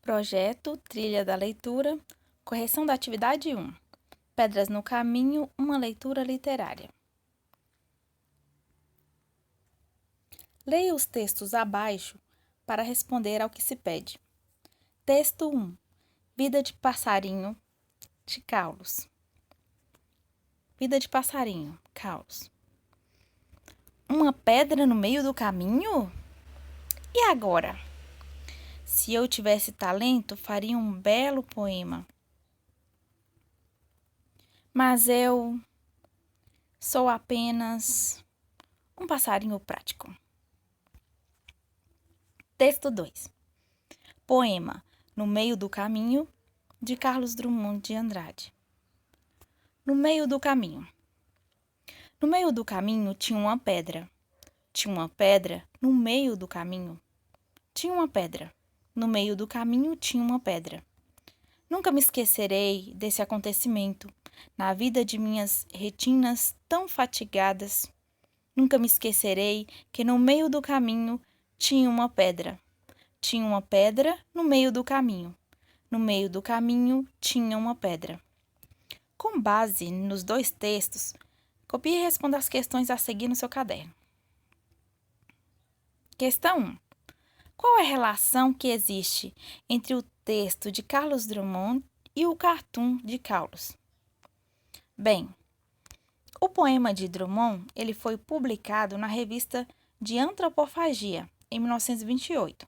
Projeto Trilha da Leitura, correção da atividade 1. Pedras no caminho, uma leitura literária. Leia os textos abaixo para responder ao que se pede. Texto 1. Vida de passarinho, de Carlos. Vida de passarinho, Carlos. Uma pedra no meio do caminho? E agora? Se eu tivesse talento, faria um belo poema. Mas eu sou apenas um passarinho prático. Texto 2. Poema No Meio do Caminho, de Carlos Drummond de Andrade. No meio do caminho. No meio do caminho tinha uma pedra. Tinha uma pedra no meio do caminho. Tinha uma pedra. No meio do caminho tinha uma pedra. Nunca me esquecerei desse acontecimento na vida de minhas retinas tão fatigadas. Nunca me esquecerei que no meio do caminho tinha uma pedra. Tinha uma pedra no meio do caminho. No meio do caminho tinha uma pedra. Com base nos dois textos, copie e responda as questões a seguir no seu caderno. Questão 1. Qual é a relação que existe entre o texto de Carlos Drummond e o cartoon de Carlos? Bem, o poema de Drummond ele foi publicado na revista de Antropofagia, em 1928.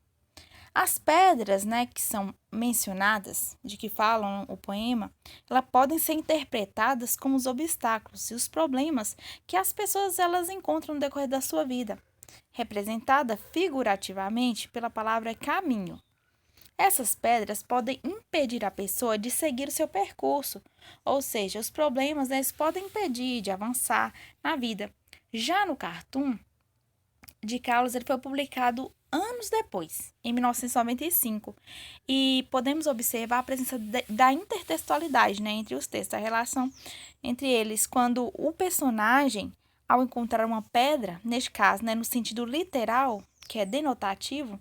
As pedras, que são mencionadas, de que falam o poema, elas podem ser interpretadas como os obstáculos e os problemas que as pessoas elas encontram no decorrer da sua vida, representada figurativamente pela palavra caminho. Essas pedras podem impedir a pessoa de seguir o seu percurso, ou seja, os problemas eles podem impedir de avançar na vida. Já no cartoon de Carlos, ele foi publicado anos depois, em 1995, e podemos observar a presença da intertextualidade entre os textos, a relação entre eles, quando o personagem, ao encontrar uma pedra, neste caso, no sentido literal, que é denotativo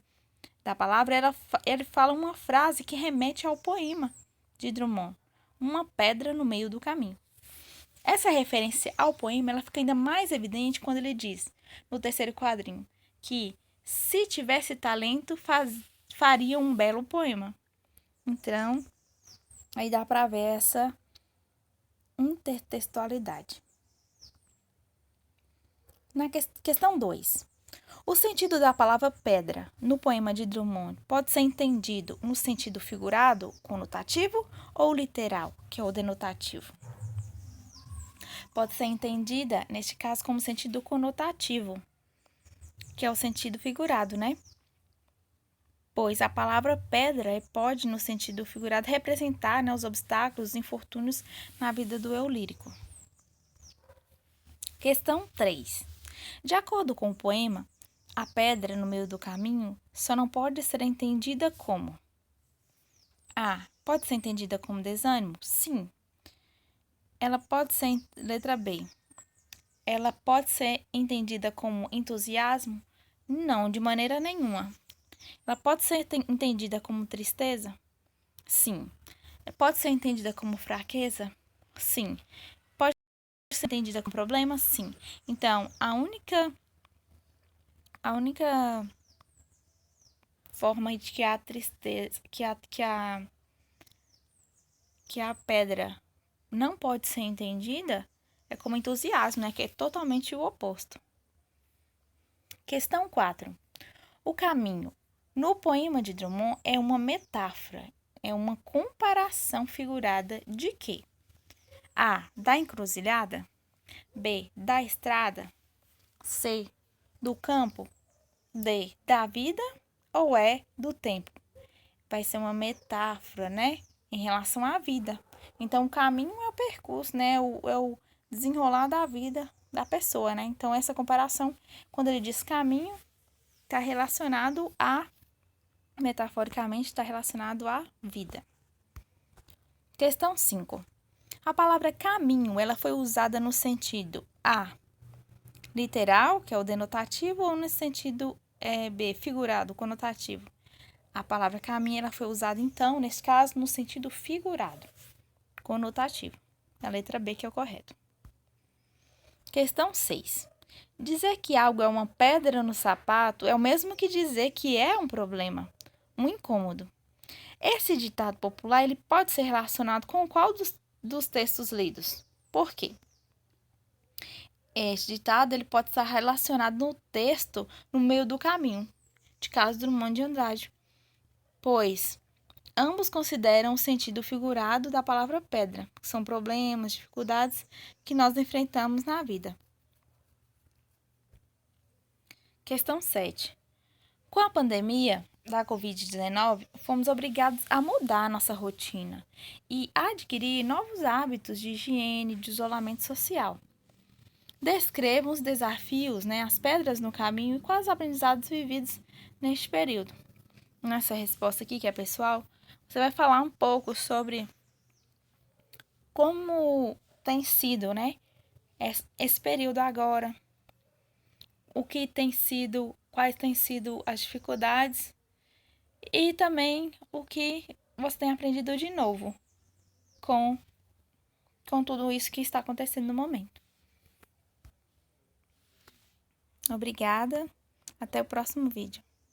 da palavra, ele fala uma frase que remete ao poema de Drummond, uma pedra no meio do caminho. Essa referência ao poema ela fica ainda mais evidente quando ele diz, no terceiro quadrinho, que se tivesse talento, faria um belo poema. Então, aí dá para ver essa intertextualidade. Na questão 2. O sentido da palavra pedra no poema de Drummond pode ser entendido no sentido figurado, conotativo, ou literal, que é o denotativo? Pode ser entendida, neste caso, como sentido conotativo, que é o sentido figurado, Pois a palavra pedra pode, no sentido figurado, representar os obstáculos, os infortúnios na vida do eu lírico. Questão 3. De acordo com o poema, a pedra no meio do caminho só não pode ser entendida como A. Pode ser entendida como desânimo? Sim. Ela pode ser, letra B. Ela pode ser entendida como entusiasmo? Não, de maneira nenhuma. Ela pode ser entendida como tristeza? Sim. Pode ser entendida como fraqueza? Sim. Pode ser entendida como problema? Sim. Então, a única forma de que a tristeza, que a pedra não pode ser entendida é como entusiasmo, que é totalmente o oposto. Questão 4. O caminho no poema de Drummond é uma metáfora, é uma comparação figurada de quê? A. Da encruzilhada. B. Da estrada. C. Do campo. D. Da vida. Ou E. Do tempo. Vai ser uma metáfora, em relação à vida. Então, o caminho é o percurso, é o desenrolar da vida da pessoa, Então, essa comparação, quando ele diz caminho, está relacionado a, metaforicamente, está relacionado à vida. Questão 5. A palavra caminho, ela foi usada no sentido A, literal, que é o denotativo, ou no sentido B, figurado, conotativo? A palavra caminho ela foi usada, então, nesse caso, no sentido figurado, conotativo. A letra B que é o correto. Questão 6. Dizer que algo é uma pedra no sapato é o mesmo que dizer que é um problema, um incômodo. Esse ditado popular ele pode ser relacionado com qual dos textos lidos? Por quê? Este ditado ele pode estar relacionado no texto No Meio do Caminho, de Carlos Drummond de Andrade, pois ambos consideram o sentido figurado da palavra pedra, que são problemas, dificuldades que nós enfrentamos na vida. Questão 7. Com a pandemia da Covid-19, fomos obrigados a mudar nossa rotina e adquirir novos hábitos de higiene, de isolamento social. Descrevam os desafios, as pedras no caminho e quais os aprendizados vividos neste período. Nessa resposta aqui, que é pessoal, você vai falar um pouco sobre como tem sido, esse período agora, o que tem sido, quais têm sido as dificuldades e também o que você tem aprendido de novo com tudo isso que está acontecendo no momento. Obrigada, até o próximo vídeo.